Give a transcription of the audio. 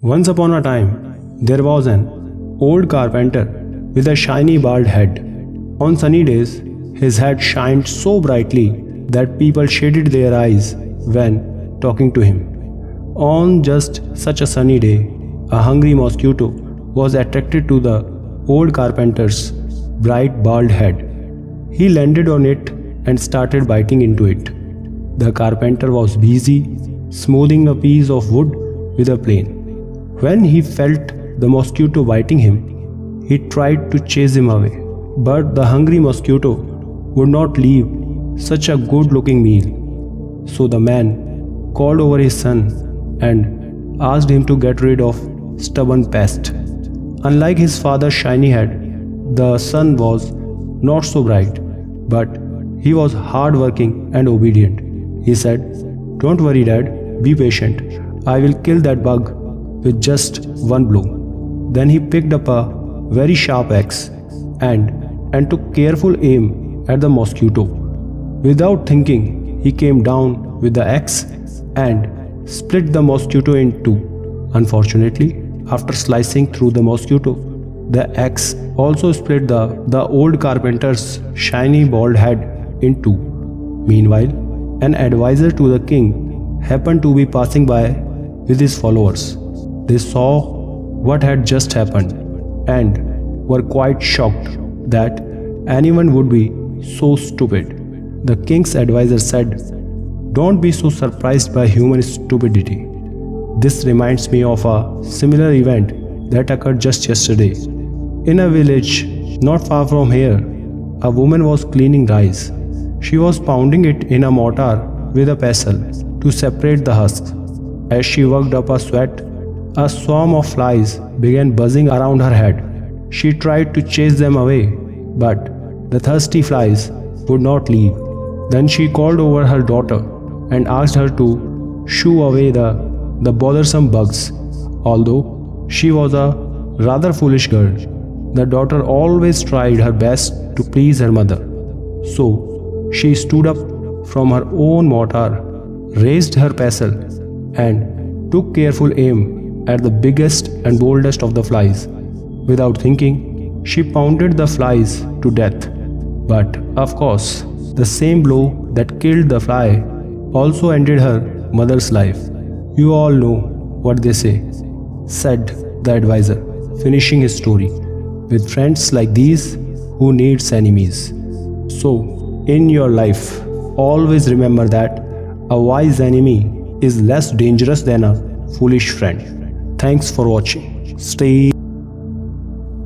Once upon a time, there was an old carpenter with a shiny bald head. On sunny days, his head shined so brightly that people shaded their eyes when talking to him. On just such a sunny day, a hungry mosquito was attracted to the old carpenter's bright bald head. He landed on it and started biting into it. The carpenter was busy smoothing a piece of wood with a plane. When he felt the mosquito biting him, he tried to chase him away. But the hungry mosquito would not leave such a good-looking meal. So the man called over his son and asked him to get rid of stubborn pest. Unlike his father's shiny head, the son was not so bright, but he was hard-working and obedient. He said, "Don't worry, Dad, be patient. I will kill that bug with just one blow." Then he picked up a very sharp axe and took careful aim at the mosquito. Without thinking, he came down with the axe and split the mosquito in two. Unfortunately, after slicing through the mosquito, the axe also split the old carpenter's shiny bald head in two. Meanwhile, an advisor to the king happened to be passing by with his followers. They saw what had just happened and were quite shocked that anyone would be so stupid. The king's advisor said, "Don't be so surprised by human stupidity. This reminds me of a similar event that occurred just yesterday. In a village not far from here, a woman was cleaning rice. She was pounding it in a mortar with a pestle to separate the husks. As she worked up a sweat, a swarm of flies began buzzing around her head. She tried to chase them away, but the thirsty flies would not leave. Then she called over her daughter and asked her to shoo away the bothersome bugs. Although she was a rather foolish girl, the daughter always tried her best to please her mother. So she stood up from her own mortar, raised her pestle, and took careful aim at the biggest and boldest of the flies. Without thinking, she pounded the flies to death. But of course, the same blow that killed the fly also ended her mother's life. You all know what they say," said the advisor, finishing his story. "With friends like these, who needs enemies?" So, in your life, always remember that a wise enemy is less dangerous than a foolish friend. Thanks for watching. Stay